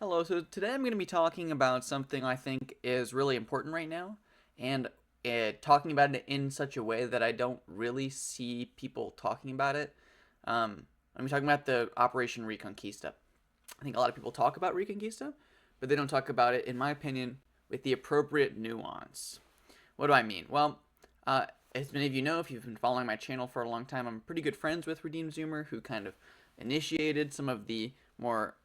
Hello, so today I'm going to be talking about something I think is really important right now, and talking about it in such a way that I don't really see people talking about it. I'm talking about the Operation Reconquista. I think a lot of people talk about Reconquista, but they don't talk about it, in my opinion, with the appropriate nuance. What do I mean? Well, uh, as many of you know, if you've been following my channel for a long time, I'm pretty good friends with Redeemed Zoomer, who kind of initiated some of the more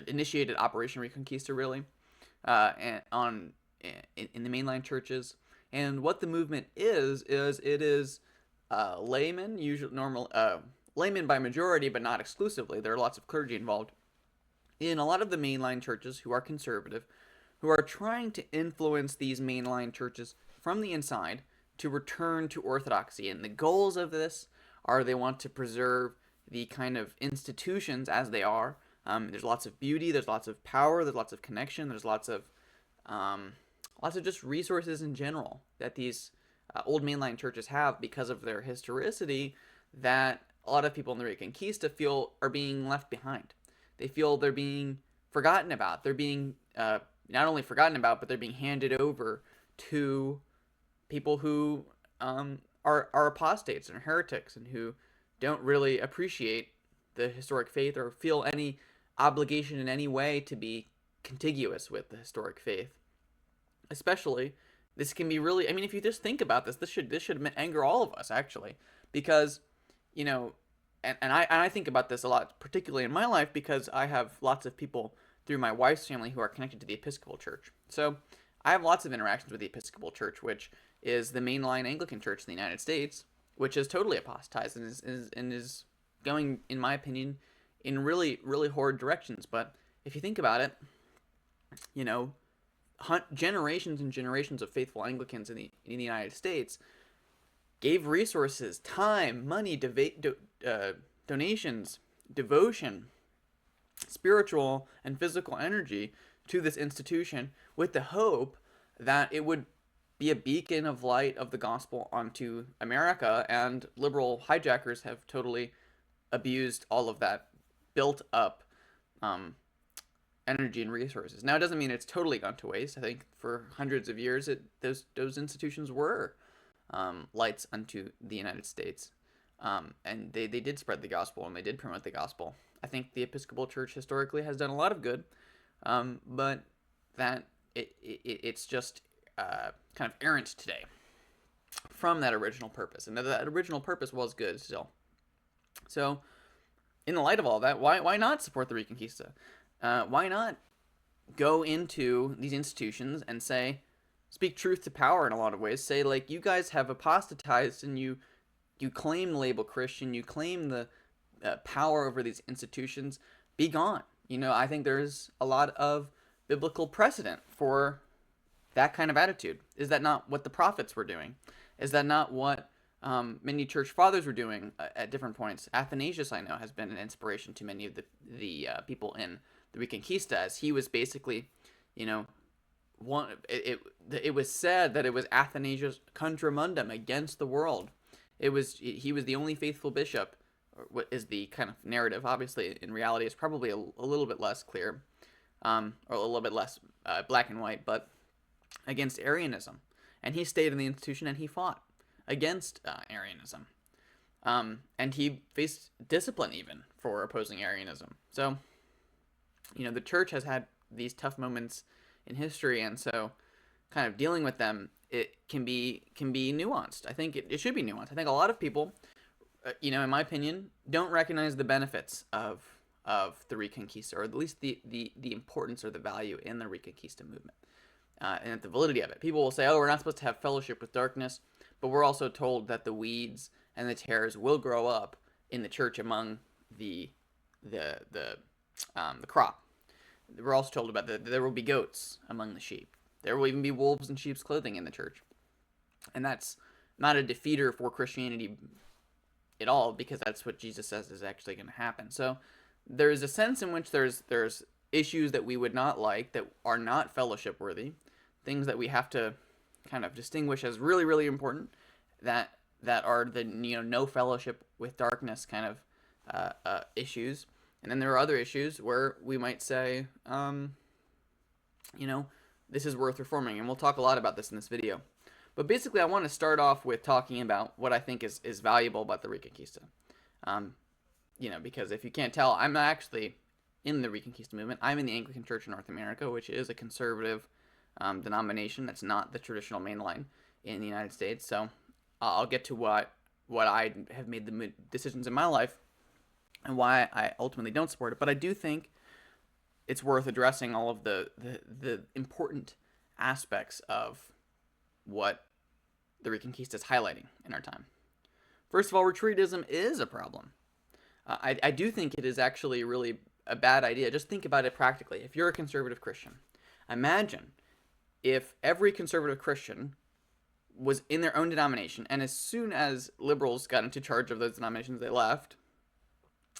initiated Operation Reconquista, really, and in the mainline churches. And what the movement is it is laymen, usually laymen by majority, but not exclusively. There are lots of clergy involved in a lot of the mainline churches who are conservative, who are trying to influence these mainline churches from the inside to return to orthodoxy. And the goals of this are they want to preserve the kind of institutions as they are. There's lots of beauty, there's lots of power, there's lots of connection, there's lots of just resources in general that these old mainline churches have because of their historicity that a lot of people in the Reconquista feel are being left behind. They feel they're being forgotten about. They're being not only forgotten about, but they're being handed over to people who are apostates and heretics and who don't really appreciate the historic faith or feel any obligation in any way to be contiguous with the historic faith. Especially, this can be really, I mean, if you just think about this should anger all of us, actually, because, you know, and I think about this a lot, particularly in my life, because I have lots of people through my wife's family who are connected to the Episcopal Church. So I have lots of interactions with the Episcopal Church, which is the mainline Anglican Church in the United States, which is totally apostatized and is going, in my opinion, in really, really horrid directions. But if you think about it, you know, generations and generations of faithful Anglicans in the United States gave resources, time, money, donations, devotion, spiritual and physical energy to this institution with the hope that it would be a beacon of light of the gospel onto America, and liberal hijackers have totally abused all of that built up energy and resources. Now, it doesn't mean it's totally gone to waste. I think for hundreds of years, those institutions were lights unto the United States, and they did spread the gospel and they did promote the gospel. I think the Episcopal Church historically has done a lot of good, but that it's just kind of errant today from that original purpose, and that original purpose was good still. So, in the light of all that, why not support the Reconquista? Why not go into these institutions and speak truth to power in a lot of ways? Say, like, you guys have apostatized and you claim the label Christian, you claim the power over these institutions. Be gone. I think there's a lot of biblical precedent for that kind of attitude. Is that not what the prophets were doing? Is that not what many church fathers were doing at different points? Athanasius, I know, has been an inspiration to many of the people in the Reconquista, as he was basically, it was said that it was Athanasius contra mundum, against the world. He was the only faithful bishop, or what is the kind of narrative. Obviously, in reality, it's probably a little bit less clear, or a little bit less black and white, but against Arianism. And he stayed in the institution and he fought against Arianism. And he faced discipline even for opposing Arianism. So, the church has had these tough moments in history, and so kind of dealing with them, it can be nuanced. I think it should be nuanced. I think a lot of people, in my opinion, don't recognize the benefits of the Reconquista, or at least the importance or the value in the Reconquista movement, and the validity of it. People will say, oh, we're not supposed to have fellowship with darkness, but we're also told that the weeds and the tares will grow up in the church among the crop. We're also told about that there will be goats among the sheep. There will even be wolves in sheep's clothing in the church. And that's not a defeater for Christianity at all, because that's what Jesus says is actually going to happen. So there's a sense in which there's issues that we would not like, that are not fellowship worthy, things that we have to kind of distinguish as really, really important, that are the no fellowship with darkness kind of issues. And then there are other issues where we might say, this is worth reforming. And we'll talk a lot about this in this video. But basically, I want to start off with talking about what I think is valuable about the Reconquista. Because if you can't tell, I'm actually in the Reconquista movement. I'm in the Anglican Church in North America, which is a conservative denomination that's not the traditional mainline in the United States. So I'll get to what I have made the decisions in my life and why I ultimately don't support it. But I do think it's worth addressing all of the important aspects of what the Reconquista is highlighting in our time. First of all, retreatism is a problem. I do think it is actually really a bad idea. Just think about it practically. If you're a conservative Christian, imagine if every conservative Christian was in their own denomination, and as soon as liberals got into charge of those denominations, they left.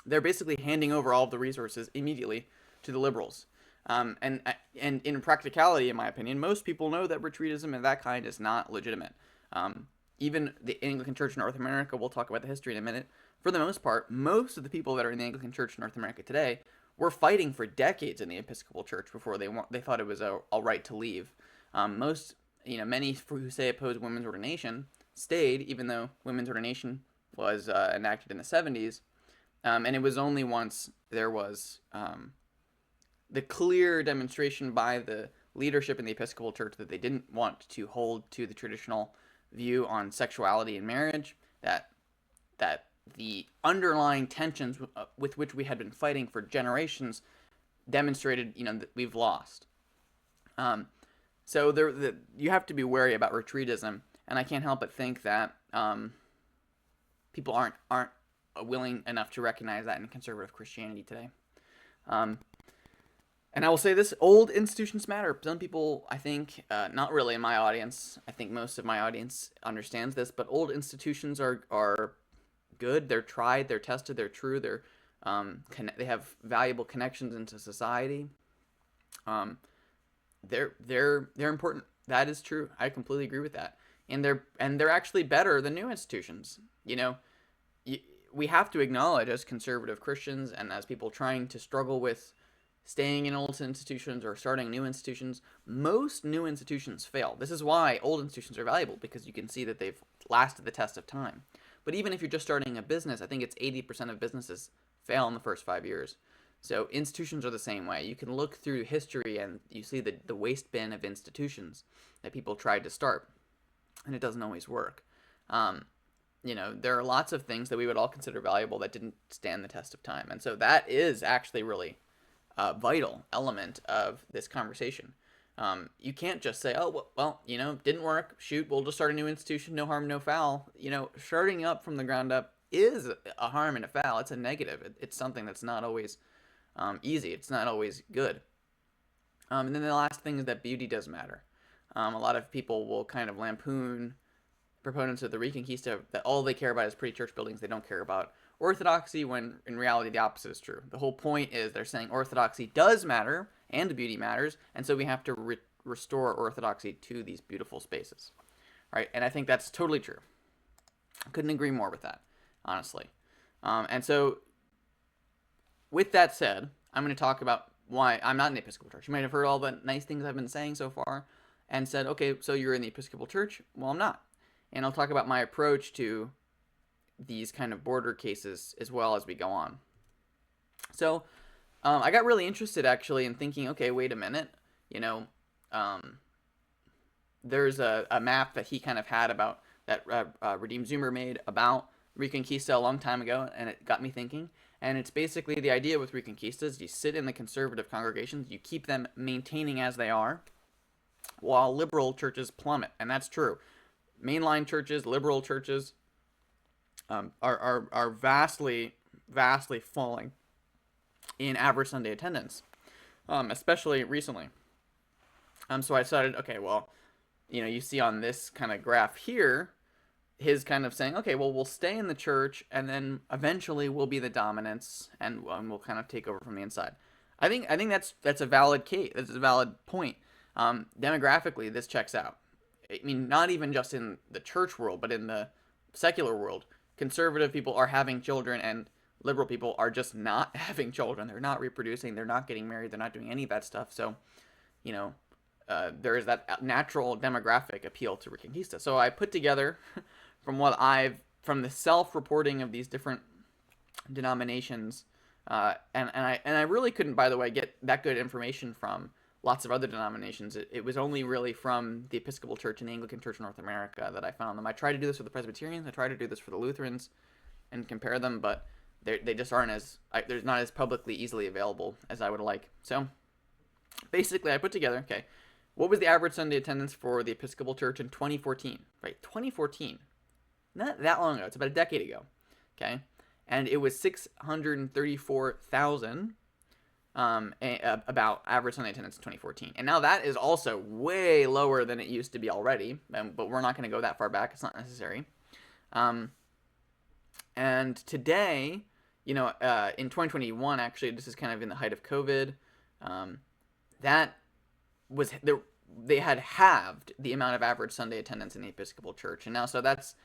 They're basically handing over all of the resources immediately to the liberals. And in practicality, in my opinion, most people know that retreatism of that kind is not legitimate. Even the Anglican Church in North America, we'll talk about the history in a minute. For the most part, most of the people that are in the Anglican Church in North America today were fighting for decades in the Episcopal Church before they thought it was all right to leave. Many who say oppose women's ordination stayed, even though women's ordination was enacted in the 70s. And it was only once there was the clear demonstration by the leadership in the Episcopal Church that they didn't want to hold to the traditional view on sexuality and marriage, that the underlying tensions with which we had been fighting for generations demonstrated, that we've lost. So you have to be wary about retreatism, and I can't help but think that people aren't willing enough to recognize that in conservative Christianity today. And I will say this, old institutions matter. Some people, I think, not really in my audience, I think most of my audience understands this, but old institutions are good. They're tried, they're tested, they're true, they have valuable connections into society. They're important. That is true. I completely agree with that. And they're actually better than new institutions. We have to acknowledge, as conservative Christians and as people trying to struggle with staying in old institutions or starting new institutions, most new institutions fail. This is why old institutions are valuable, because you can see that they've lasted the test of time. But even if you're just starting a business, I think it's 80% of businesses fail in the first 5 years. So institutions are the same way. You can look through history and you see the waste bin of institutions that people tried to start, and it doesn't always work. There are lots of things that we would all consider valuable that didn't stand the test of time. And so that is actually really a vital element of this conversation. You can't just say, oh, well, didn't work. Shoot, we'll just start a new institution. No harm, no foul. Starting up from the ground up is a harm and a foul. It's a negative. It's something that's not always easy. It's not always good. And then the last thing is that beauty does matter. A lot of people will kind of lampoon proponents of the Reconquista that all they care about is pretty church buildings. They don't care about orthodoxy, when in reality the opposite is true. The whole point is they're saying orthodoxy does matter and beauty matters, and so we have to restore orthodoxy to these beautiful spaces. Right? And I think that's totally true. I couldn't agree more with that, honestly. And so with that said, I'm going to talk about why I'm not in the Episcopal Church. You might have heard all the nice things I've been saying so far and said, okay, so you're in the Episcopal Church? Well, I'm not. And I'll talk about my approach to these kind of border cases as well as we go on. So I got really interested actually in thinking, okay, wait a minute, there's a map that he kind of had about that Redeemed Zoomer made about Reconquista a long time ago, and it got me thinking. And it's basically the idea with Reconquistas: you sit in the conservative congregations, you keep them maintaining as they are, while liberal churches plummet, and that's true. Mainline churches, liberal churches, are vastly falling in average Sunday attendance, especially recently. So I decided, okay, well, you see on this kind of graph here, his kind of saying, okay, well, we'll stay in the church, and then eventually we'll be the dominants, and we'll kind of take over from the inside. I think that's a valid case. That's a valid point. Demographically, this checks out. I mean, not even just in the church world, but in the secular world, conservative people are having children, and liberal people are just not having children. They're not reproducing. They're not getting married. They're not doing any of that stuff. So, you know, there is that natural demographic appeal to Reconquista. So I put together from the self-reporting of these different denominations, and I really couldn't, by the way, get that good information from lots of other denominations. It was only really from the Episcopal Church and the Anglican Church in North America that I found them. I tried to do this for the Presbyterians. I tried to do this for the Lutherans and compare them, but they just aren't they're not as publicly easily available as I would like. So basically I put together, okay, what was the average Sunday attendance for the Episcopal Church in 2014? Right, 2014. Not that long ago. It's about a decade ago. Okay, and it was 634,000 about average Sunday attendance in 2014. And now that is also way lower than it used to be already, but we're not going to go that far back. It's not necessary. And today, in 2021, actually, this is kind of in the height of COVID, that was they had halved the amount of average Sunday attendance in the Episcopal Church. And now, so that's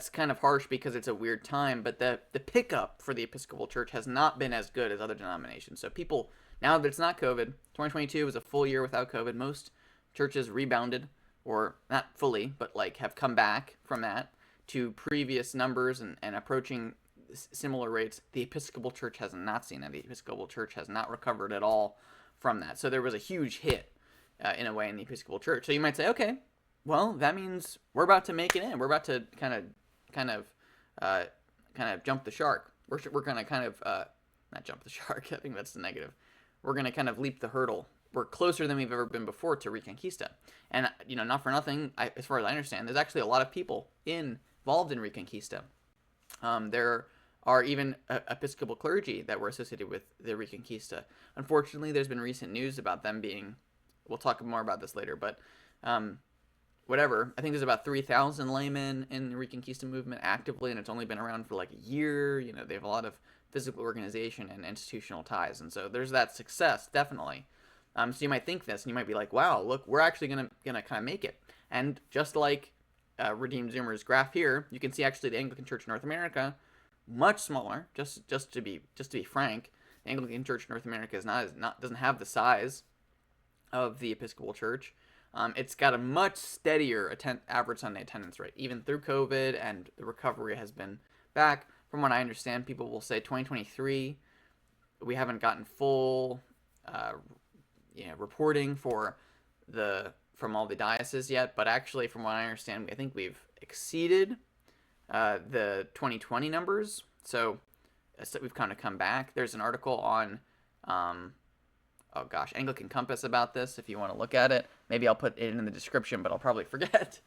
kind of harsh because it's a weird time, but the pickup for the Episcopal Church has not been as good as other denominations. So people, now that it's not COVID, 2022 was a full year without COVID. Most churches rebounded, or not fully, but like have come back from that to previous numbers and approaching similar rates. The Episcopal Church has not seen that. The Episcopal Church has not recovered at all from that. So there was a huge hit in a way in the Episcopal Church. So you might say, okay, well, that means we're about to make it in. We're about to kind of jump the shark. We're going to kind of not jump the shark. I think that's the negative. We're going to kind of leap the hurdle. We're closer than we've ever been before to Reconquista. And not for nothing, as far as I understand, there's actually a lot of people involved in Reconquista. There are even Episcopal clergy that were associated with the Reconquista. Unfortunately, there's been recent news about them being. We'll talk more about this later, but. Whatever. I think there's about 3,000 laymen in the Reconquista movement actively, and it's only been around for like a year. They have a lot of physical organization and institutional ties, and so there's that success, definitely. So you might think this, and you might be like, wow, look, we're actually gonna kind of make it. And just like Redeemed Zoomer's graph here, you can see actually the Anglican Church in North America, much smaller, just to be frank. The Anglican Church in North America doesn't have the size of the Episcopal Church. It's got a much steadier average Sunday attendance rate, even through COVID, and the recovery has been back. From what I understand, people will say 2023, we haven't gotten full reporting from all the dioceses yet, but actually, from what I understand, I think we've exceeded the 2020 numbers, so we've kind of come back. There's an article on Anglican Compass about this if you want to look at it. Maybe I'll put it in the description, but I'll probably forget.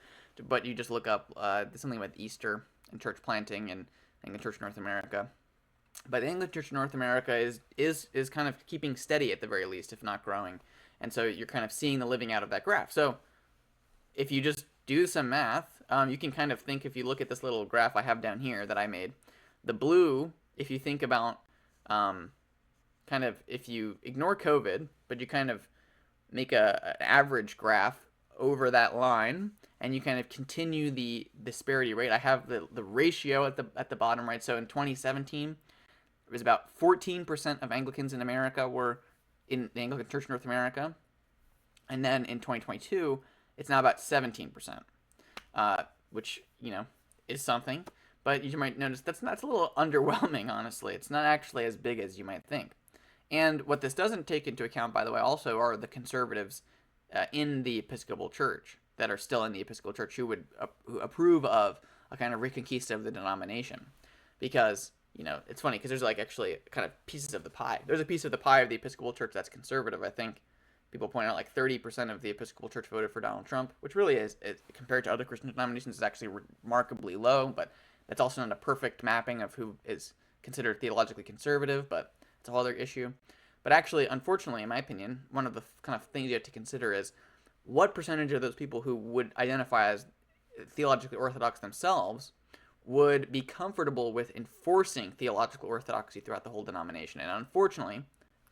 But you just look up something with Easter and church planting and Anglican Church North America. But the Anglican Church North America is kind of keeping steady at the very least, if not growing. And so you're kind of seeing the living out of that graph. So if you just do some math, you can kind of think, if you look at this little graph I have down here that I made, the blue, if you think about if you ignore COVID, but you kind of make an average graph over that line, and you kind of continue the disparity rate. I have the ratio at the bottom right. So in 2017, it was about 14% of Anglicans in America were in the Anglican Church North America, and then in 2022, it's now about 17%, which is something. But you might notice that's a little underwhelming. Honestly, it's not actually as big as you might think. And what this doesn't take into account, by the way, also are the conservatives in the Episcopal Church that are still in the Episcopal Church who approve of a kind of Reconquista of the denomination. Because, it's funny because there's actually kind of pieces of the pie. There's a piece of the pie of the Episcopal Church that's conservative. I think people point out 30% of the Episcopal Church voted for Donald Trump, which really is compared to other Christian denominations, is actually remarkably low. But that's also not a perfect mapping of who is considered theologically conservative, but it's a whole other issue. But actually, unfortunately, in my opinion, one of the kind of things you have to consider is what percentage of those people who would identify as theologically orthodox themselves would be comfortable with enforcing theological orthodoxy throughout the whole denomination. And unfortunately,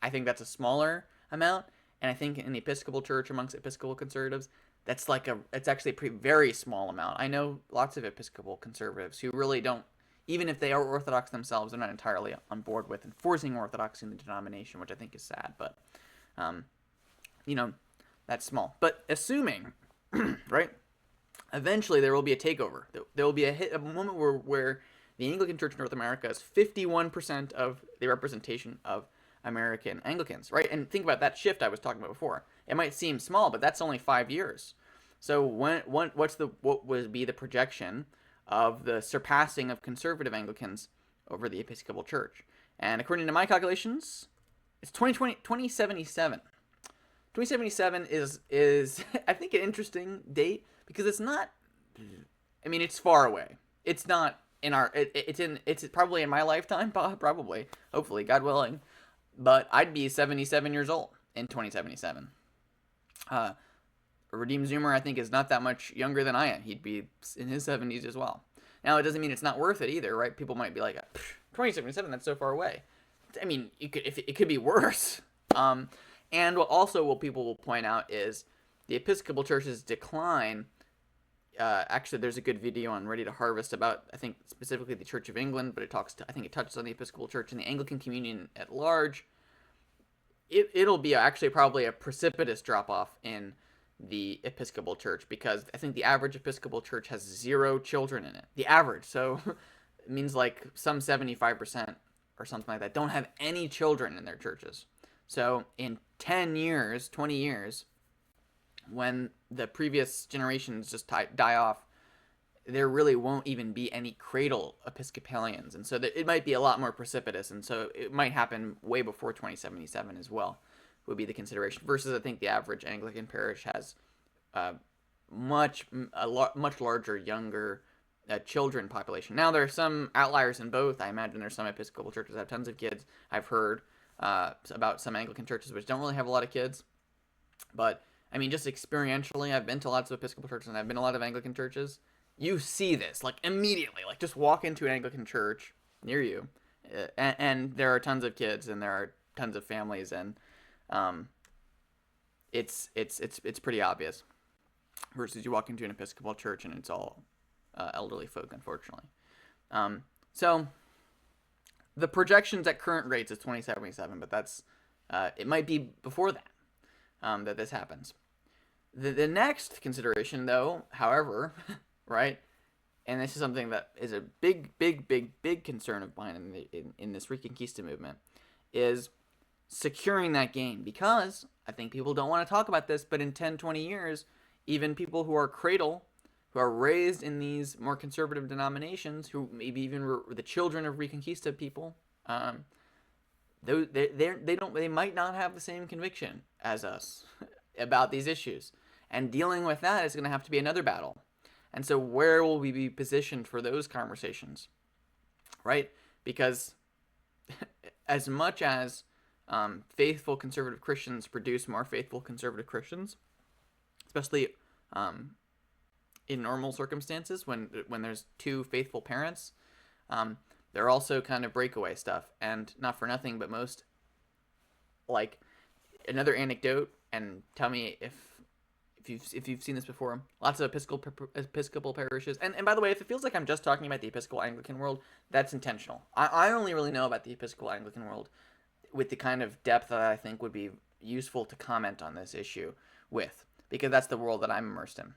I think that's a smaller amount. And I think in the Episcopal Church, amongst Episcopal conservatives, it's actually a very small amount. I know lots of Episcopal conservatives who really don't even if they are Orthodox themselves, they're not entirely on board with enforcing Orthodoxy in the denomination, which I think is sad. But, you know, that's small. But assuming, right, eventually there will be a takeover. There will be a moment where the Anglican Church in North America is 51% of the representation of American Anglicans, right? And think about that shift I was talking about before. It might seem small, but that's only 5 years. So what would be the projection of the surpassing of conservative Anglicans over the Episcopal Church? And according to my calculations, it's 2077. 2077 is I think an interesting date because it's not. I mean, it's far away. It's not in our. It's probably in my lifetime. Probably, hopefully, God willing. But I'd be 77 years old in 2077. Redeemed Zoomer, I think, is not that much younger than I am. He'd be in his 70s as well. Now, it doesn't mean it's not worth it either, right? People might be like, 2077, that's so far away. I mean, it could be worse. And what people will point out is the Episcopal Church's decline. Actually, there's a good video on Ready to Harvest about, I think, specifically the Church of England, but I think it touches on the Episcopal Church and the Anglican communion at large. It'll be actually probably a precipitous drop-off in the Episcopal Church because I think the average Episcopal Church has 0 children in it. The average. So it means like some 75% or something like that don't have any children in their churches. So in 10 years, 20 years, when the previous generations just die off, there really won't even be any cradle Episcopalians. And so it might be a lot more precipitous. And so it might happen way before 2077 as well, would be the consideration. Versus I think the average Anglican parish has much larger, younger children population. Now, there are some outliers in both. I imagine there's some Episcopal churches that have tons of kids. I've heard about some Anglican churches which don't really have a lot of kids. But, I mean, just experientially, I've been to lots of Episcopal churches and I've been to a lot of Anglican churches. You see this, like, immediately. Like, just walk into an Anglican church near you, and there are tons of kids and there are tons of families, and it's pretty obvious. Versus you walk into an Episcopal church and it's all elderly folk, unfortunately. So the projections at current rates is 2077, but that's it might be before that that this happens. The next consideration, though, however, right, and this is something that is a big concern of mine in this Reconquista movement, is securing that gain. Because I think people don't want to talk about this, but in 10, 20 years, even people who are cradle, who are raised in these more conservative denominations, who maybe even were the children of Reconquista people, they might not have the same conviction as us about these issues. And dealing with that is going to have to be another battle. And so where will we be positioned for those conversations? Right? Because as much as faithful conservative Christians produce more faithful conservative Christians, especially in normal circumstances when there's two faithful parents, they're also kind of breakaway stuff. And not for nothing, but most, like, another anecdote, and tell me if you've seen this before, lots of Episcopal parishes, and by the way, if it feels like I'm just talking about the Episcopal Anglican world, that's intentional. I only really know about the Episcopal Anglican world with the kind of depth that I think would be useful to comment on this issue with, because that's the world that I'm immersed in.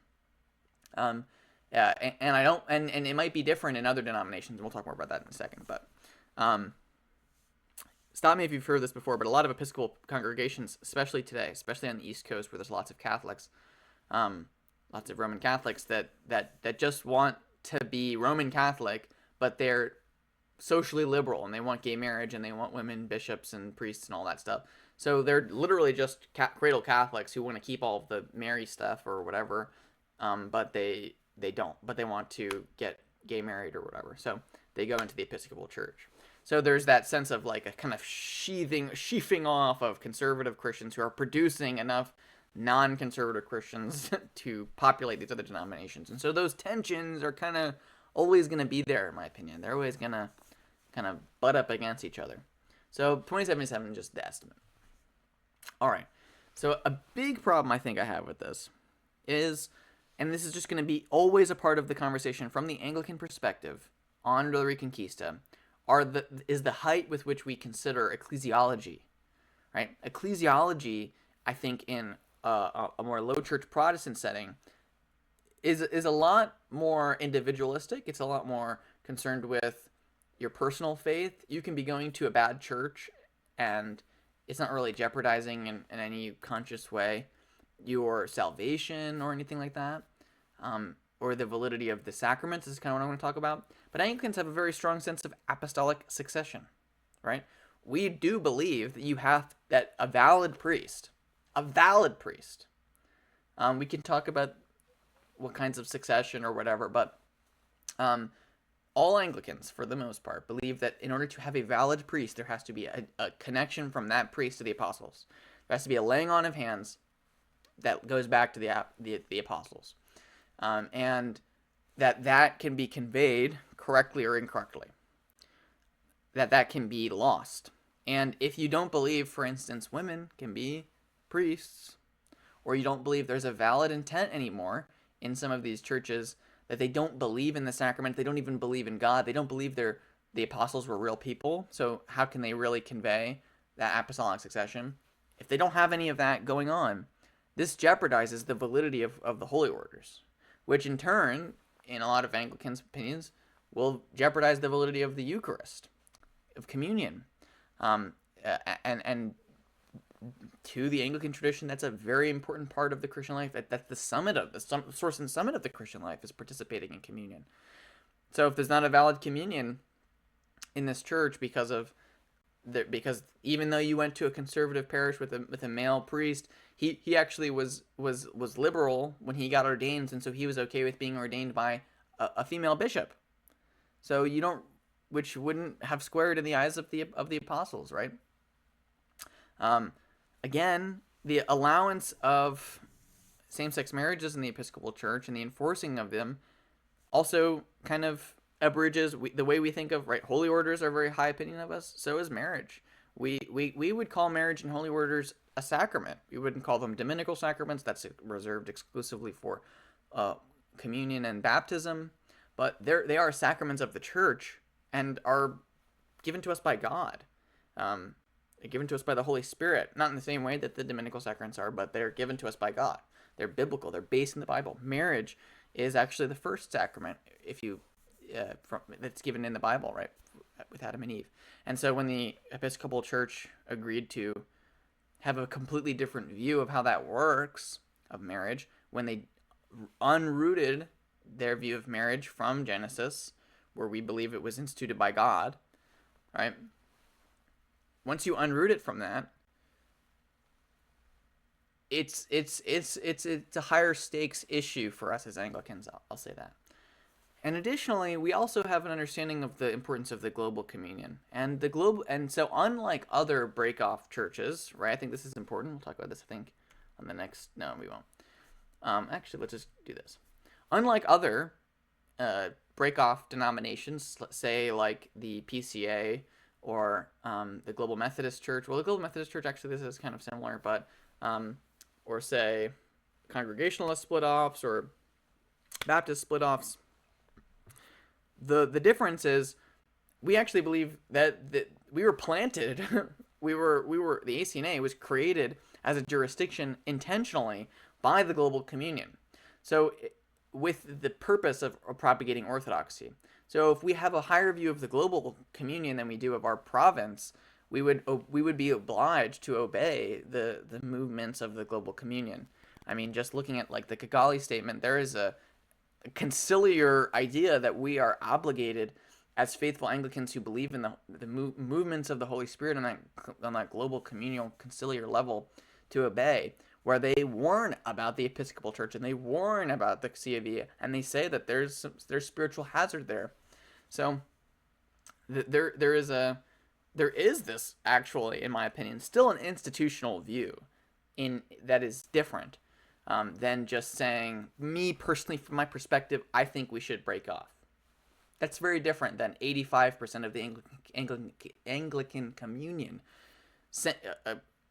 Yeah, and I don't, and it might be different in other denominations, and we'll talk more about that in a second, but stop me if you've heard this before, but a lot of Episcopal congregations, especially today, especially on the East Coast where there's lots of Catholics, lots of Roman Catholics that just want to be Roman Catholic, but they're socially liberal, and they want gay marriage, and they want women bishops and priests and all that stuff. So they're literally just cradle Catholics who want to keep all of the Mary stuff or whatever, but they don't. But they want to get gay married or whatever. So they go into the Episcopal Church. So there's that sense of like a kind of sheafing off of conservative Christians who are producing enough non-conservative Christians to populate these other denominations. And so those tensions are kind of always going to be there, in my opinion. They're always going to kind of butt up against each other. So 2077 is just the estimate. All right. So a big problem I think I have with this is, and this is just going to be always a part of the conversation from the Anglican perspective on the Reconquista is the height with which we consider ecclesiology, right? Ecclesiology, I think, in a more low church Protestant setting, is a lot more individualistic. It's a lot more concerned with your personal faith. You can be going to a bad church, and it's not really jeopardizing in any conscious way your salvation or anything like that, or the validity of the sacraments. This is kind of what I want to talk about. But Anglicans have a very strong sense of apostolic succession, right? We do believe that you have that a valid priest, we can talk about what kinds of succession or whatever, but all Anglicans, for the most part, believe that in order to have a valid priest, there has to be a connection from that priest to the apostles. There has to be a laying on of hands that goes back to the apostles, and that can be conveyed correctly or incorrectly, that can be lost. And if you don't believe, for instance, women can be priests, or you don't believe there's a valid intent anymore in some of these churches, that they don't believe in the sacrament, they don't even believe in God, they don't believe the apostles were real people, so how can they really convey that apostolic succession? If they don't have any of that going on, this jeopardizes the validity of the holy orders, which in turn, in a lot of Anglicans' opinions, will jeopardize the validity of the Eucharist, of communion. And to the Anglican tradition, that's a very important part of the Christian life. That's the source and summit of the Christian life, is participating in communion. So if there's not a valid communion in this church because even though you went to a conservative parish with a male priest, he actually was liberal when he got ordained, and so he was okay with being ordained by a female bishop. So which wouldn't have squared in the eyes of the apostles, right? Again, the allowance of same-sex marriages in the Episcopal Church and the enforcing of them also kind of abridges the way we think of, right? Holy orders are a very high opinion of us. So is marriage. We would call marriage and holy orders a sacrament. We wouldn't call them dominical sacraments. That's reserved exclusively for communion and baptism. But they are sacraments of the church and are given to us by God. They're given to us by the Holy Spirit. Not in the same way that the dominical sacraments are, but they're given to us by God. They're biblical. They're based in the Bible. Marriage is actually the first sacrament, that's given in the Bible, right, with Adam and Eve. And so when the Episcopal Church agreed to have a completely different view of how that works, of marriage, when they unrooted their view of marriage from Genesis, where we believe it was instituted by God, right? Once you unroot it from that, it's a higher stakes issue for us as Anglicans. I'll say that. And additionally, we also have an understanding of the importance of the global communion and so unlike other break-off churches, right? I think this is important. We'll talk about this, I think, on the next. No, we won't. Actually, let's just do this. Unlike other break-off denominations, let's say like the PCA or the Global Methodist Church. Well, the Global Methodist Church, actually, this is kind of similar, but or say Congregationalist split-offs or Baptist split-offs. The difference is we actually believe that we were planted. we were the ACNA was created as a jurisdiction intentionally by the global communion. So with the purpose of propagating orthodoxy. So if we have a higher view of the global communion than we do of our province, we would be obliged to obey the movements of the global communion. I mean, just looking at like the Kigali Statement, there is a conciliar idea that we are obligated as faithful Anglicans who believe in the movements of the Holy Spirit on that global communal conciliar level to obey, where they warn about the Episcopal Church and they warn about the C of E, and they say that there's spiritual hazard there. So there is this, actually, in my opinion, still an institutional view that is different than just saying, me personally, from my perspective, I think we should break off. That's very different than 85% of the Anglican communion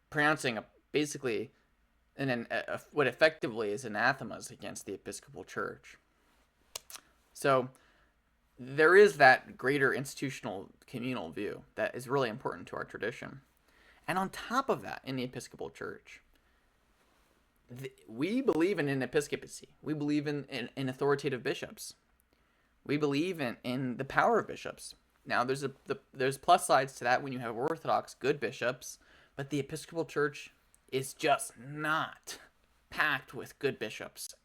pronouncing basically what effectively is anathemas against the Episcopal Church. So there is that greater institutional communal view that is really important to our tradition. And on top of that, in the Episcopal Church, we believe in an episcopacy. We believe in authoritative bishops. We believe in the power of bishops. Now, there's plus sides to that when you have Orthodox good bishops, but the Episcopal Church is just not packed with good bishops.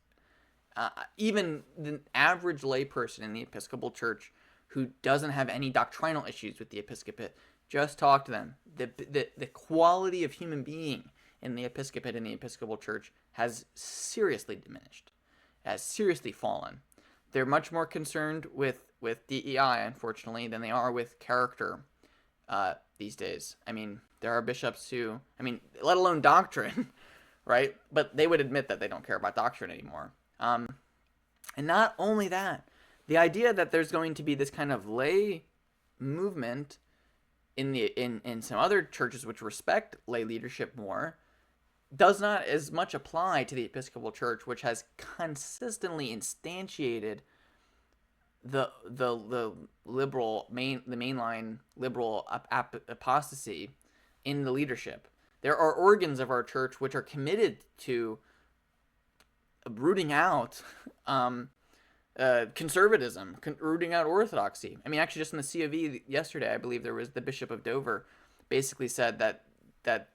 Even the average layperson in the Episcopal Church who doesn't have any doctrinal issues with the episcopate, just talk to them. The quality of human being in the episcopate and the Episcopal Church has seriously diminished, has seriously fallen. They're much more concerned with DEI, unfortunately, than they are with character these days. I mean, there are bishops who, let alone doctrine, right? But they would admit that they don't care about doctrine anymore. And not only that, the idea that there's going to be this kind of lay movement in some other churches which respect lay leadership more does not as much apply to the Episcopal Church, which has consistently instantiated the mainline liberal apostasy in the leadership. There are organs of our church which are committed to rooting out conservatism, rooting out orthodoxy. Actually, just in the C of E yesterday, I believe there was the Bishop of Dover basically said that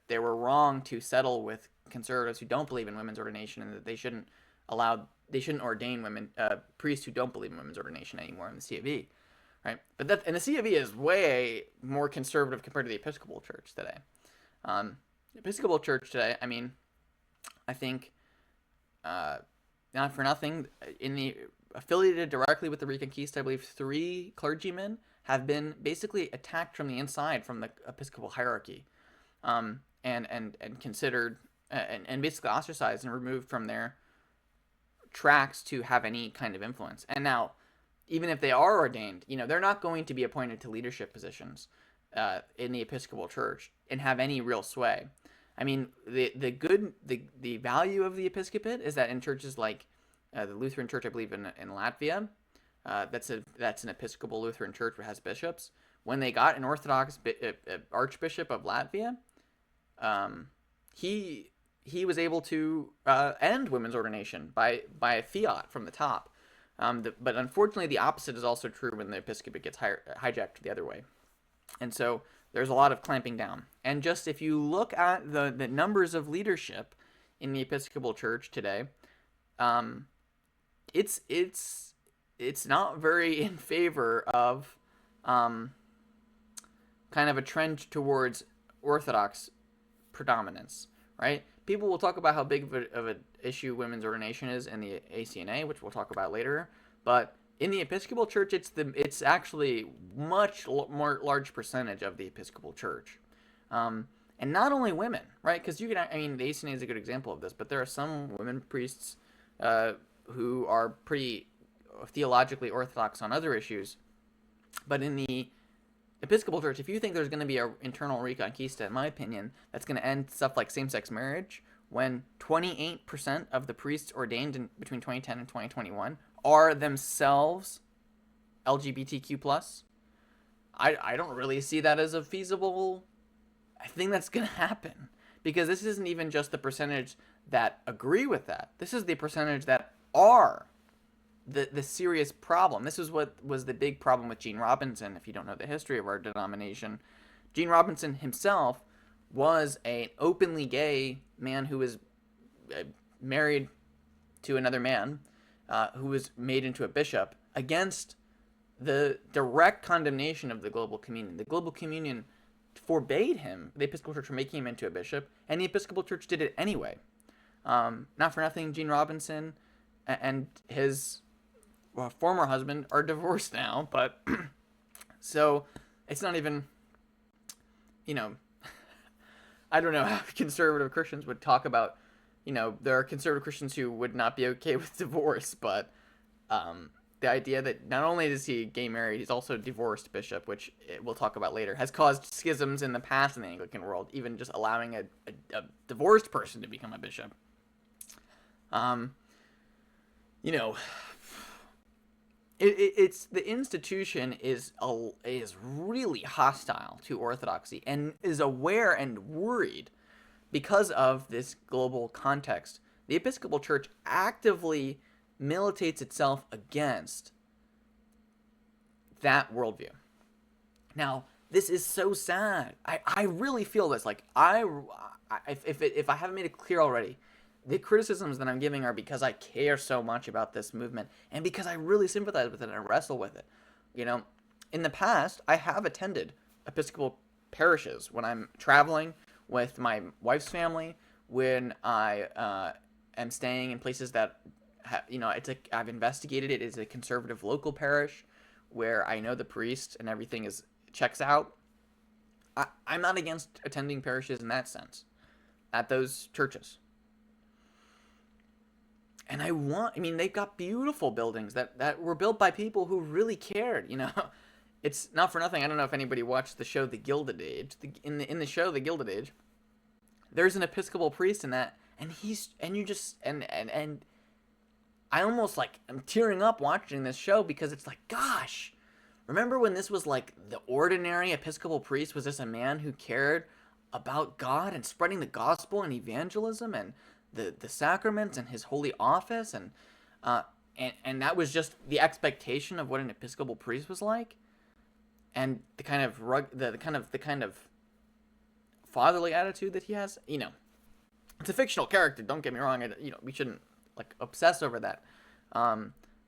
they were wrong to settle with conservatives who don't believe in women's ordination, and that they shouldn't ordain women priests who don't believe in women's ordination anymore in the C of E, right? But and the C of E is way more conservative compared to the Episcopal Church today. The Episcopal Church today, I think, not for nothing, affiliated directly with the Reconquista, I believe 3 clergymen have been basically attacked from the inside from the Episcopal hierarchy, and considered and basically ostracized and removed from their tracks to have any kind of influence. And now, even if they are ordained, they're not going to be appointed to leadership positions in the Episcopal Church and have any real sway. The value of the episcopate is that in churches like the Lutheran Church, I believe in Latvia, that's an Episcopal Lutheran church that has bishops. When they got an Orthodox Archbishop of Latvia, he was able to end women's ordination by a fiat from the top. But unfortunately, the opposite is also true when the episcopate gets hijacked the other way. And so there's a lot of clamping down. And just if you look at the numbers of leadership in the Episcopal Church today, it's not very in favor of kind of a trend towards Orthodox predominance, right? People will talk about how big of an issue women's ordination is in the ACNA, which we'll talk about later, but in the Episcopal Church, it's actually much more large percentage of the Episcopal Church, and not only women, right? Because the ACNA is a good example of this, but there are some women priests who are pretty theologically orthodox on other issues, but in the Episcopal Church, if you think there's going to be an internal Reconquista, in my opinion, that's going to end stuff like same-sex marriage, when 28% of the priests ordained between 2010 and 2021 are themselves LGBTQ+, I don't really see that as a feasible thing that's going to happen. Because this isn't even just the percentage that agree with that. This is the percentage that are the serious problem. This is what was the big problem with Gene Robinson, if you don't know the history of our denomination. Gene Robinson himself was an openly gay man who was married to another man who was made into a bishop against the direct condemnation of the Global Communion. The Global Communion forbade him, the Episcopal Church, from making him into a bishop, and the Episcopal Church did it anyway. Not for nothing, Gene Robinson and his former husband are divorced now, but so it's not even, I don't know how conservative Christians would talk about, there are conservative Christians who would not be okay with divorce, but the idea that not only is he gay married, he's also a divorced bishop, which we'll talk about later, has caused schisms in the past in the Anglican world, even just allowing a divorced person to become a bishop. it's the institution is really hostile to orthodoxy and is aware and worried because of this global context. The Episcopal Church actively militates itself against that worldview. Now, this is so sad. I really feel this. Like, if I haven't made it clear already, the criticisms that I'm giving are because I care so much about this movement and because I really sympathize with it and I wrestle with it. You know, in the past, I have attended Episcopal parishes when I'm traveling with my wife's family, when I am staying in places that, I've investigated it. It's a conservative local parish where I know the priest and everything checks out. I'm not against attending parishes in that sense, at those churches. And they've got beautiful buildings that were built by people who really cared, It's not for nothing. I don't know if anybody watched the show The Gilded Age. In the show The Gilded Age, there's an Episcopal priest in that, and I almost I'm tearing up watching this show because it's like, gosh, remember when this was like the ordinary Episcopal priest was just a man who cared about God and spreading the gospel and evangelism and the sacraments and his holy office and that was just the expectation of what an Episcopal priest was like, and the kind of fatherly attitude that he has. It's a fictional character. Don't get me wrong. We shouldn't obsess over that.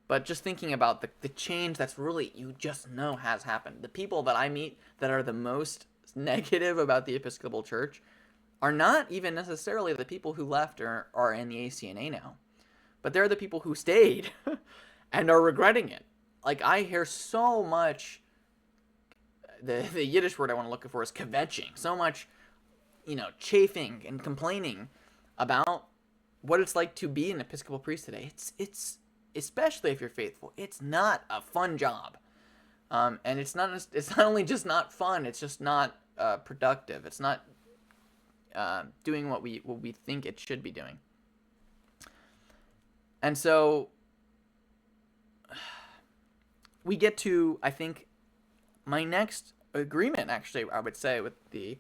But just thinking about the change that's really you just know has happened. The people that I meet that are the most negative about the Episcopal Church are not even necessarily the people who left or are in the ACNA now, but they're the people who stayed and are regretting it. I hear so much, the Yiddish word I want to look for is kvetching, so much, chafing and complaining about what it's like to be an Episcopal priest today. It's especially if you're faithful, it's not a fun job. And it's not only just not fun, it's just not productive. It's not doing what we think it should be doing. And so we get to, I think, my next agreement, actually, I would say, with the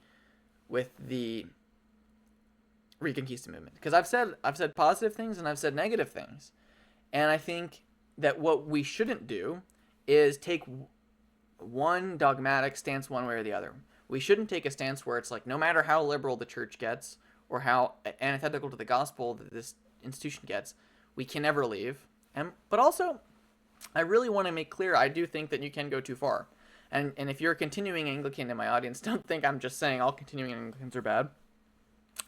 Reconquista movement, because I've said positive things and I've said negative things, and I think that what we shouldn't do is take one dogmatic stance one way or the other. We shouldn't take a stance where it's like, no matter how liberal the church gets or how antithetical to the gospel that this institution gets, we can never leave. But also, I really want to make clear, I do think that you can go too far. And if you're a continuing Anglican in my audience, don't think I'm just saying all continuing Anglicans are bad.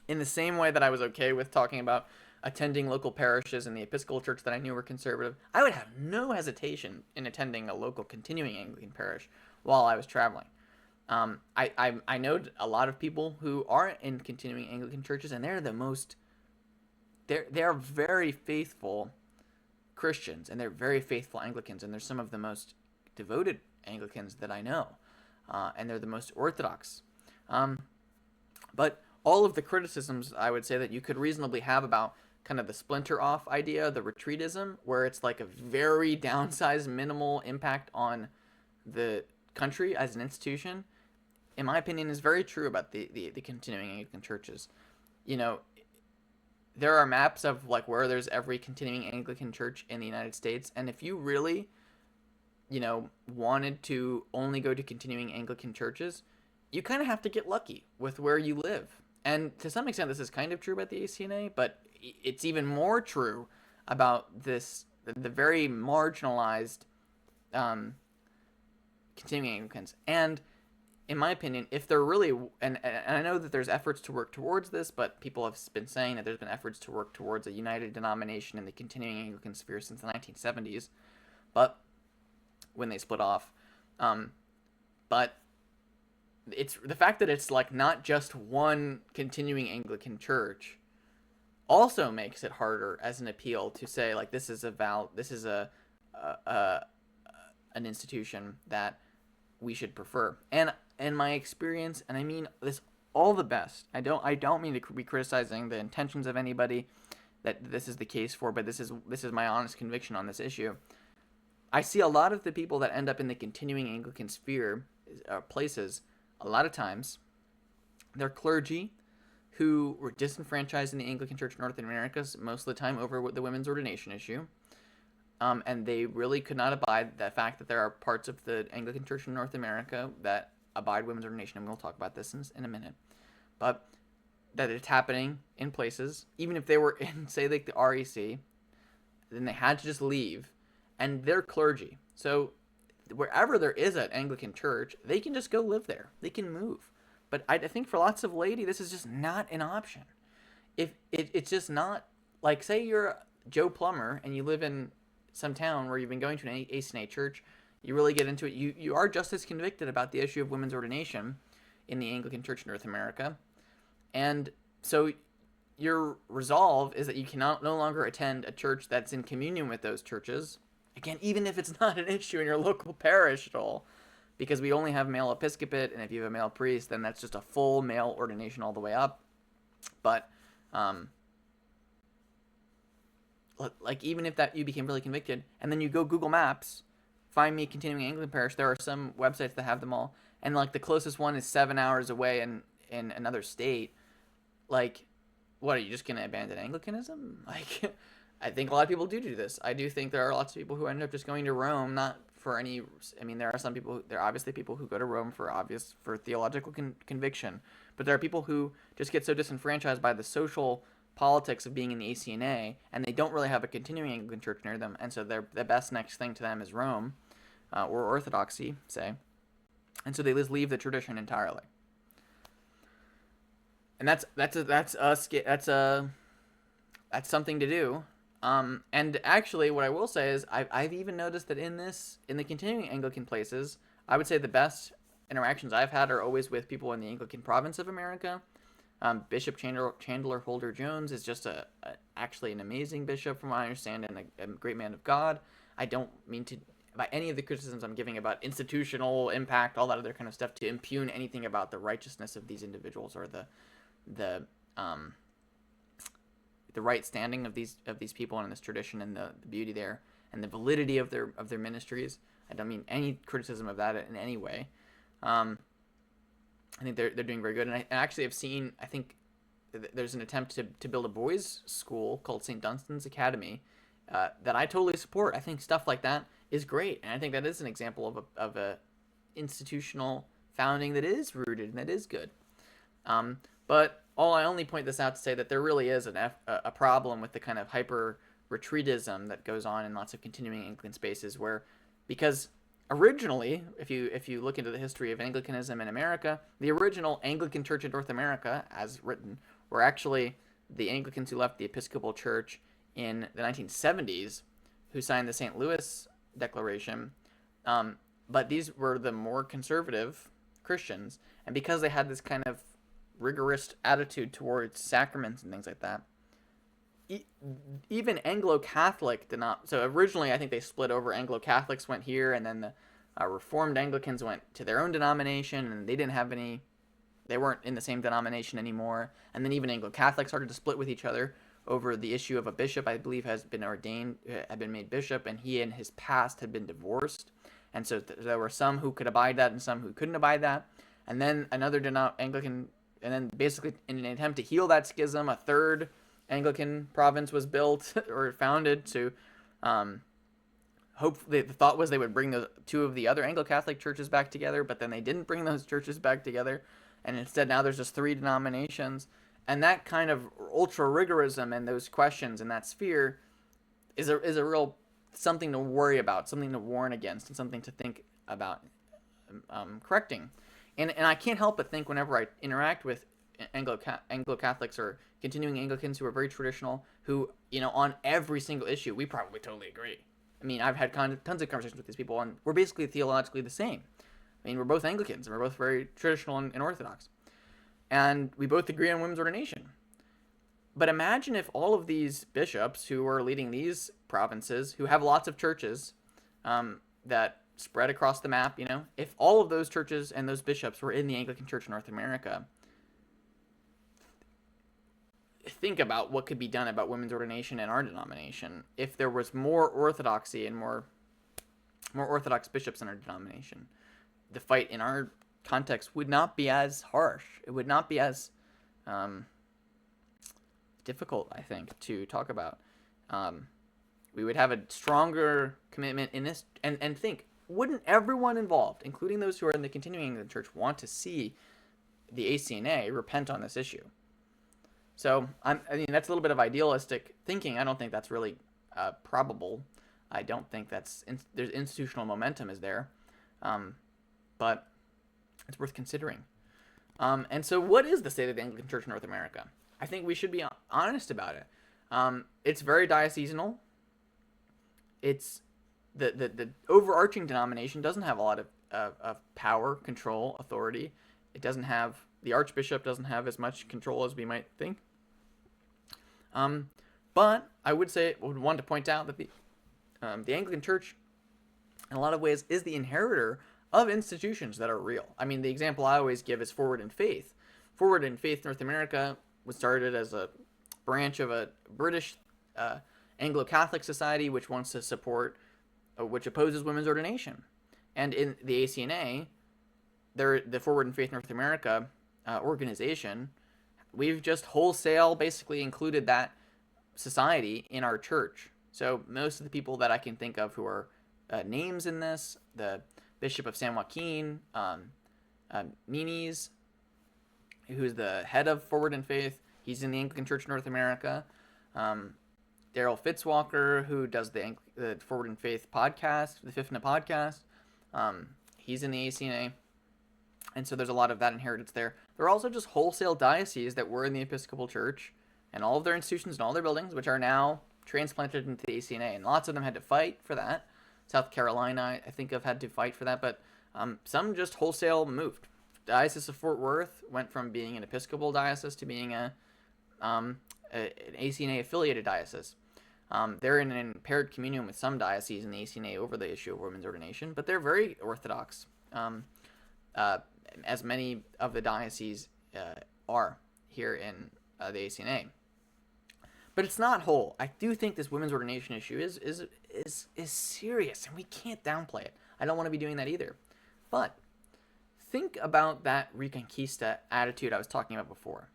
In the same way that I was okay with talking about attending local parishes in the Episcopal Church that I knew were conservative, I would have no hesitation in attending a local continuing Anglican parish while I was traveling. I know a lot of people who are in continuing Anglican churches, and they're very faithful Christians, and they're very faithful Anglicans, and they're some of the most devoted Anglicans that I know, and they're the most orthodox. But all of the criticisms, I would say, that you could reasonably have about kind of the splinter off idea, the retreatism, where it's like a very downsized, minimal impact on the country as an institution, in my opinion, is very true about the continuing Anglican churches. There are maps of where there's every continuing Anglican church in the United States, and if you really, wanted to only go to continuing Anglican churches, you kind of have to get lucky with where you live. And to some extent, this is kind of true about the ACNA, but it's even more true about the very marginalized continuing Anglicans. And in my opinion, if they're really, and I know that there's efforts to work towards this, but people have been saying that there's been efforts to work towards a united denomination in the continuing Anglican sphere since the 1970s, but when they split off. But it's the fact that it's not just one continuing Anglican church also makes it harder as an appeal to say this is an institution that we should prefer. And in my experience, and I mean this all the best, I don't mean to be criticizing the intentions of anybody that this is the case for, but this is my honest conviction on this issue. I see a lot of the people that end up in the continuing Anglican sphere, places, a lot of times, they're clergy who were disenfranchised in the Anglican Church in North America most of the time over the women's ordination issue. And they really could not abide the fact that there are parts of the Anglican Church in North America that abide women's ordination, and we'll talk about this in a minute. But that it's happening in places, even if they were in, say, like the REC, then they had to just leave, and they're clergy. So wherever there is an Anglican church, they can just go live there. They can move. But I think for lots of laity, this is just not an option. If it's just not, like, say you're Joe Plummer and you live in some town where you've been going to an ACNA church, you really get into it. You are just as convicted about the issue of women's ordination in the Anglican Church in North America. And so your resolve is that you cannot no longer attend a church that's in communion with those churches. Again, even if it's not an issue in your local parish at all, because we only have male episcopate, and if you have a male priest, then that's just a full male ordination all the way up. But like, even if that you became really convicted, and then you go Google Maps, find me continuing Anglican parish, there are some websites that have them all, and like the closest one is 7 hours away in another state. Like, what, are you just gonna abandon Anglicanism? Like, I think a lot of people do this. I do think there are lots of people who end up just going to Rome, not for any, I mean, there are some people, there are obviously people who go to Rome for theological conviction, but there are people who just get so disenfranchised by the social politics of being in the ACNA, and they don't really have a continuing Anglican church near them, and so the best next thing to them is Rome, or Orthodoxy, say, and so they just leave the tradition entirely. And that's something to do. And actually, what I will say is I've even noticed that in the continuing Anglican places, I would say the best interactions I've had are always with people in the Anglican province of America. Bishop Chandler Holder Jones is just actually an amazing bishop, from what I understand, and a great man of God. I don't mean to, by any of the criticisms I'm giving about institutional impact, all that other kind of stuff, to impugn anything about the righteousness of these individuals or the right standing of these people in this tradition, and the beauty there and the validity of their ministries. I don't mean any criticism of that in any way. I think they're doing very good, and I actually have seen, I think there's an attempt to build a boys' school called St. Dunstan's Academy that I totally support. I think stuff like that is great, and I think that is an example of a institutional founding that is rooted and that is good. But I only point this out to say that there really is a problem with the kind of hyper retreatism that goes on in lots of continuing Anglican spaces, where, because originally, if you look into the history of Anglicanism in America, the original Anglican Church in North America, as written, were actually the Anglicans who left the Episcopal Church in the 1970s, who signed the St. Louis Declaration. But these were the more conservative Christians, and because they had this kind of rigorous attitude towards sacraments and things like that, even Anglo-Catholic did not. So originally, I think they split over. Anglo-Catholics went here, and then the Reformed Anglicans went to their own denomination, and they didn't have any. They weren't in the same denomination anymore. And then even Anglo-Catholics started to split with each other over the issue of a bishop, I believe, had been made bishop, and he and his past had been divorced. And so there were some who could abide that and some who couldn't abide that. And then another Anglican, and then basically in an attempt to heal that schism, a third Anglican province was built or founded to hopefully, the thought was they would bring the two of the other Anglo-Catholic churches back together, but then they didn't bring those churches back together, and instead now there's just three denominations. And that kind of ultra rigorism and those questions in that sphere is a real something to worry about, something to warn against, and something to think about correcting. And I can't help but think, whenever I interact with Anglo-Catholics or continuing Anglicans who are very traditional, who, on every single issue, we probably totally agree. I mean, I've had tons of conversations with these people, and we're basically theologically the same. I mean, we're both Anglicans, and we're both very traditional and Orthodox. And we both agree on women's ordination. But imagine if all of these bishops who are leading these provinces, who have lots of churches that spread across the map, if all of those churches and those bishops were in the Anglican Church in North America, think about what could be done about women's ordination in our denomination if there was more orthodoxy and more more Orthodox bishops in our denomination, the fight in our context would not be as harsh. It would not be as difficult, I think, to talk about. We would have a stronger commitment in this, and think, wouldn't everyone involved, including those who are in the continuing Anglican Church, want to see the ACNA repent on this issue? So, I mean, that's a little bit of idealistic thinking. I don't think that's really probable. I don't think there's institutional momentum is there, but it's worth considering. And so what is the state of the Anglican Church in North America? I think we should be honest about it. It's very diocesanal. It's the overarching denomination doesn't have a lot of power, control, authority. It doesn't have, the Archbishop doesn't have as much control as we might think. But I would want to point out that the Anglican Church, in a lot of ways, is the inheritor of institutions that are real. I mean, the example I always give is Forward in Faith. Forward in Faith North America was started as a branch of a British Anglo-Catholic society which wants to support, which opposes women's ordination. And in the ACNA, the Forward in Faith North America organization, we've just wholesale basically included that society in our church. So most of the people that I can think of who are names in this, the Bishop of San Joaquin, Meanies, who's the head of Forward in Faith, he's in the Anglican Church North America. Daryl Fitzwalker, who does the Forward in Faith podcast, the FIFNA podcast, he's in the ACNA. And so there's a lot of that inheritance there. There are also just wholesale dioceses that were in the Episcopal Church, and all of their institutions and all their buildings, which are now transplanted into the ACNA. And lots of them had to fight for that. South Carolina, I think, have had to fight for that, but some just wholesale moved. Diocese of Fort Worth went from being an Episcopal diocese to being an ACNA-affiliated diocese. They're in an impaired communion with some dioceses in the ACNA over the issue of women's ordination, but they're very Orthodox, as many of the dioceses are here in the ACNA. But it's not whole. I do think this women's ordination issue is serious, and we can't downplay it. I don't want to be doing that either. But think about that Reconquista attitude I was talking about before.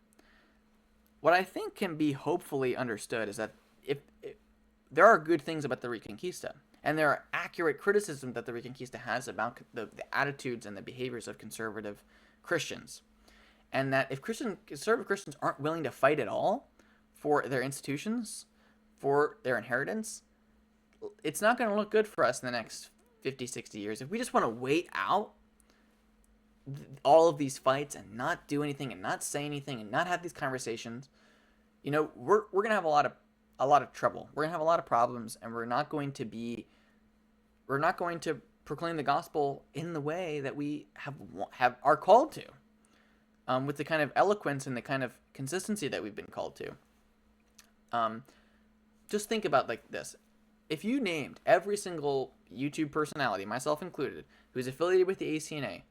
What I think can be hopefully understood is that if there are good things about the Reconquista, and there are accurate criticisms that the Reconquista has about the attitudes and the behaviors of conservative Christians, and that if conservative Christians aren't willing to fight at all for their institutions, for their inheritance, it's not going to look good for us in the next 50, 60 years. If we just want to wait out all of these fights and not do anything and not say anything and not have these conversations, we're going to have a lot of trouble. We're going to have a lot of problems, and we're not going to proclaim the gospel in the way that we are called to, with the kind of eloquence and the kind of consistency that we've been called to. Just think about like this. If you named every single YouTube personality, myself included, who's affiliated with the ACNA,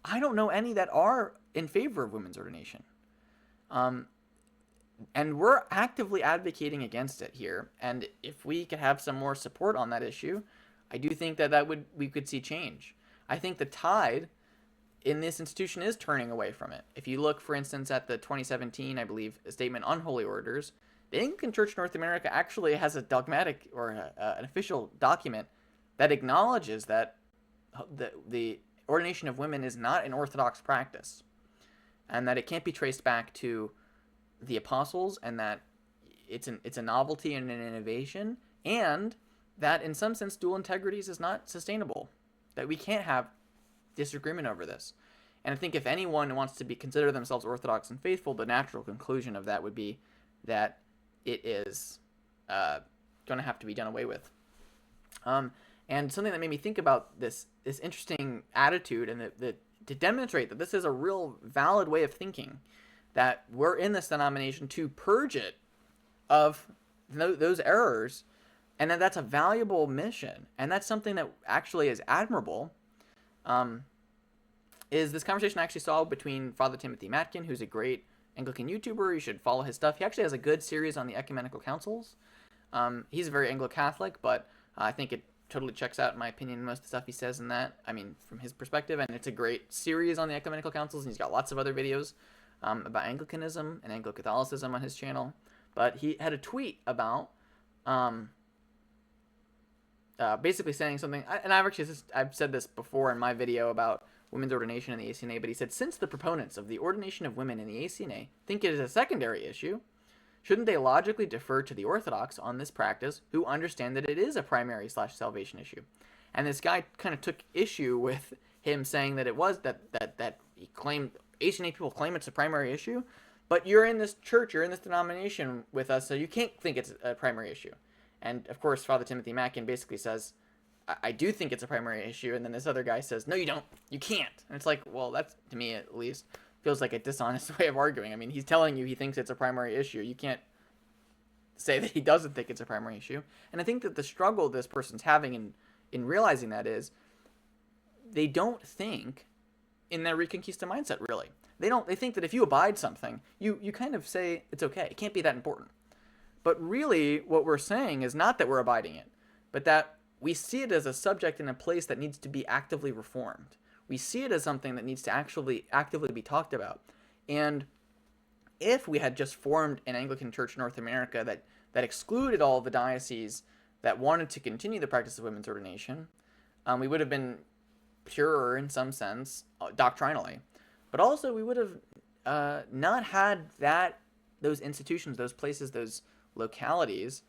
I don't know any that are in favor of women's ordination. And we're actively advocating against it here. And if we could have some more support on that issue, I do think that we could see change. I think the tide in this institution is turning away from it. If you look, for instance, at the 2017, I believe, statement on holy orders, the Anglican Church North America actually has a dogmatic or an official document that acknowledges that the ordination of women is not an orthodox practice, and that it can't be traced back to the apostles, and that it's a novelty and an innovation, and that in some sense dual integrities is not sustainable, that we can't have disagreement over this. And I think if anyone wants to consider themselves orthodox and faithful, the natural conclusion of that would be that it is going to have to be done away with. And something that made me think about this interesting attitude, and to demonstrate that this is a real valid way of thinking, that we're in this denomination to purge it of those errors, and that's a valuable mission, and that's something that actually is admirable, is this conversation I actually saw between Father Timothy Mackin, who's a great Anglican YouTuber. You should follow his stuff. He actually has a good series on the ecumenical councils. He's very Anglo-Catholic, but I think totally checks out, in my opinion, most of the stuff he says in that. I mean, from his perspective, and it's a great series on the ecumenical councils, and he's got lots of other videos about Anglicanism and Anglo-Catholicism on his channel. But he had a tweet about basically saying something, and I've said this before in my video about women's ordination in the ACNA, but he said, since the proponents of the ordination of women in the ACNA think it is a secondary issue, shouldn't they logically defer to the Orthodox on this practice, who understand that it is a primary/salvation issue? And this guy kind of took issue with him saying that it was that he claimed, ACNA people claim it's a primary issue, but you're in this church, you're in this denomination with us, so you can't think it's a primary issue. And of course, Father Timothy Mackin basically says, I do think it's a primary issue, and then this other guy says, no, you don't, you can't. And it's like, well, that's, to me at least, feels like a dishonest way of arguing. I mean, he's telling you he thinks it's a primary issue. You can't say that he doesn't think it's a primary issue. And I think that the struggle this person's having in realizing that is, they don't think in their Reconquista mindset, really. They think that if you abide something, you kind of say it's okay. It can't be that important. But really, what we're saying is not that we're abiding it, but that we see it as a subject in a place that needs to be actively reformed. We see it as something that needs to actually actively be talked about. And if we had just formed an Anglican Church in North America that excluded all the dioceses that wanted to continue the practice of women's ordination, we would have been purer in some sense, doctrinally. But also, we would have not had those institutions, those places, those localities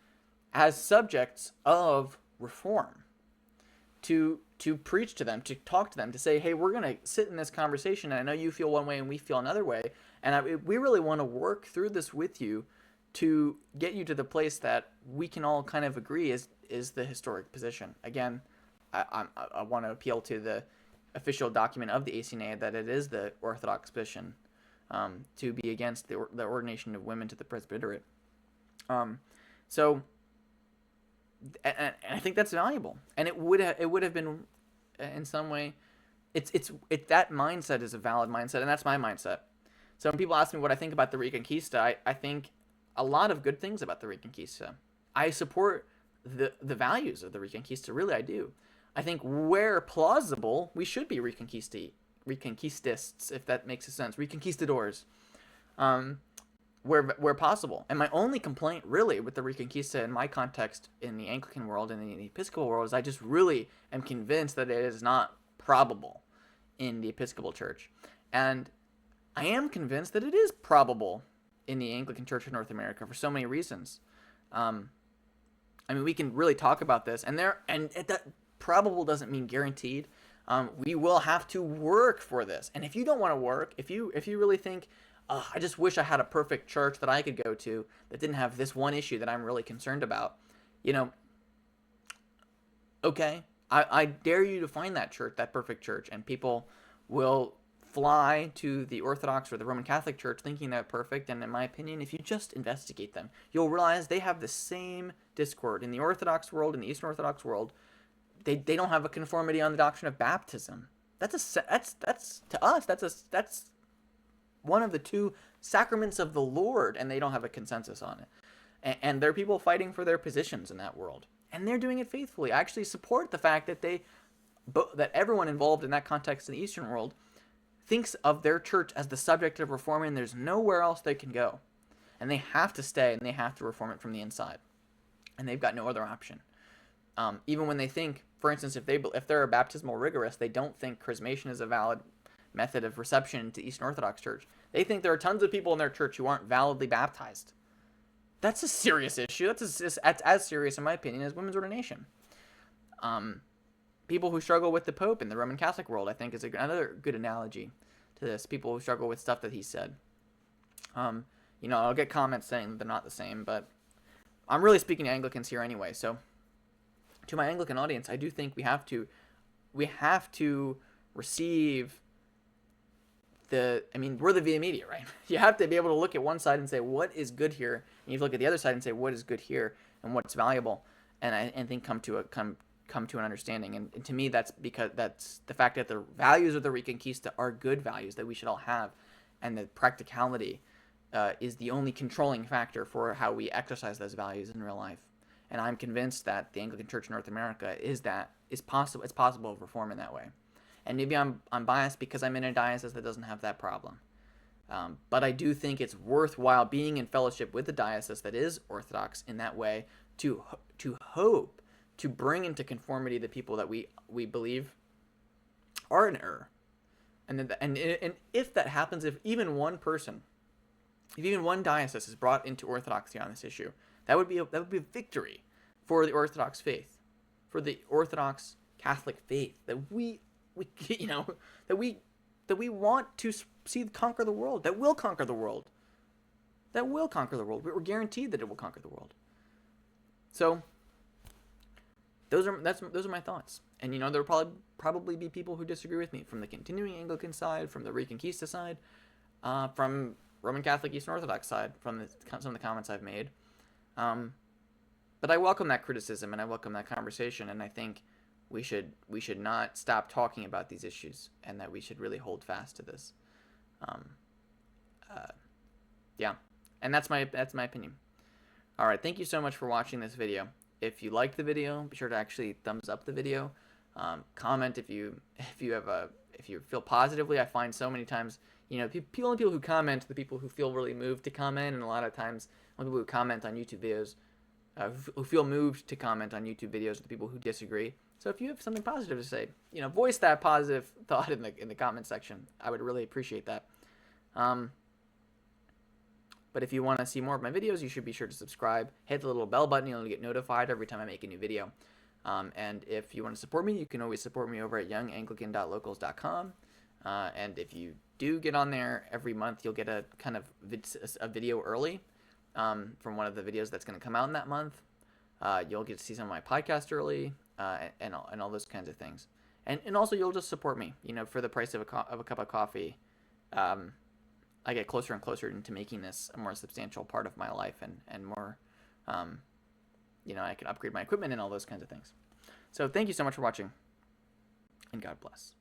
as subjects of reform, to preach to them, to talk to them, to say, hey, we're going to sit in this conversation, and I know you feel one way and we feel another way, and we really want to work through this with you to get you to the place that we can all kind of agree is the historic position. Again, I want to appeal to the official document of the ACNA that it is the Orthodox position to be against the ordination of women to the presbyterate. So, and I think that's valuable, and it would have been in some way. It's that mindset is a valid mindset, and that's my mindset. So when people ask me what I think about the Reconquista, I think a lot of good things about the Reconquista. I support the values of the Reconquista, really I do. I think where plausible, we should be Reconquistists, if that makes sense, Reconquistadors, where possible. And my only complaint, really, with the Reconquista in my context in the Anglican world and in the Episcopal world is I just really am convinced that it is not probable in the Episcopal Church. And I am convinced that it is probable in the Anglican Church of North America for so many reasons. I mean, we can really talk about this, and that probable doesn't mean guaranteed. We will have to work for this. And if you don't want to work, if you really think, I just wish I had a perfect church that I could go to that didn't have this one issue that I'm really concerned about, okay, I dare you to find that church, that perfect church, and people will fly to the Orthodox or the Roman Catholic Church thinking they're perfect, and in my opinion, if you just investigate them, you'll realize they have the same discord. In the Orthodox world, in the Eastern Orthodox world, they don't have a conformity on the doctrine of baptism. That's to us, that's one of the two sacraments of the Lord, and they don't have a consensus on it. And there are people fighting for their positions in that world, and they're doing it faithfully. I actually support the fact that that everyone involved in that context in the Eastern world thinks of their church as the subject of reform, and there's nowhere else they can go. And they have to stay, and they have to reform it from the inside. And they've got no other option. Even when they think, for instance, if they're a baptismal rigorist, they don't think chrismation is a valid method of reception into Eastern Orthodox Church. They think there are tons of people in their church who aren't validly baptized. That's a serious issue. That's as serious, in my opinion, as women's ordination. People who struggle with the Pope in the Roman Catholic world, I think, is another good analogy to this. People who struggle with stuff that he said. I'll get comments saying they're not the same, but I'm really speaking to Anglicans here anyway. So, to my Anglican audience, I do think we have to receive we're the via media, right? You have to be able to look at one side and say, what is good here? And you have to look at the other side and say, what is good here and what's valuable? And I think come to an understanding. And to me, that's because that's the fact that the values of the Reconquista are good values that we should all have. And the practicality is the only controlling factor for how we exercise those values in real life. And I'm convinced that the Anglican Church in North America is possible. It's possible of reform in that way. And maybe I'm biased because I'm in a diocese that doesn't have that problem. But I do think it's worthwhile being in fellowship with a diocese that is Orthodox in that way to hope to bring into conformity the people that we believe are in error. And if that happens, if even one diocese is brought into orthodoxy on this issue, that would be a victory for the Orthodox faith, for the Orthodox Catholic faith that we want to see conquer the world, that will conquer the world. We're guaranteed that it will conquer the world. So those are my thoughts. And there will probably be people who disagree with me from the continuing Anglican side, from the Reconquista side, from Roman Catholic Eastern Orthodox side, from some of the comments I've made. But I welcome that criticism and I welcome that conversation, and I think we should not stop talking about these issues, and that we should really hold fast to this. Yeah, and that's my opinion. All right, thank you so much for watching this video. If you liked the video, be sure to actually thumbs up the video. Comment if you feel positively. I find so many times, only people who comment, the people who feel really moved to comment, and a lot of times, only people who comment on YouTube videos, who feel moved to comment on YouTube videos, are the people who disagree. So if you have something positive to say, voice that positive thought in the comment section. I would really appreciate that. But if you want to see more of my videos, you should be sure to subscribe. Hit the little bell button. You'll get notified every time I make a new video. And if you want to support me, you can always support me over at younganglican.locals.com. And if you do get on there every month, you'll get a kind of a video early from one of the videos that's going to come out in that month. You'll get to see some of my podcast early, and all those kinds of things. And also you'll just support me. For the price of a cup of coffee, I get closer and closer into making this a more substantial part of my life, and more, I can upgrade my equipment and all those kinds of things. So thank you so much for watching, and God bless.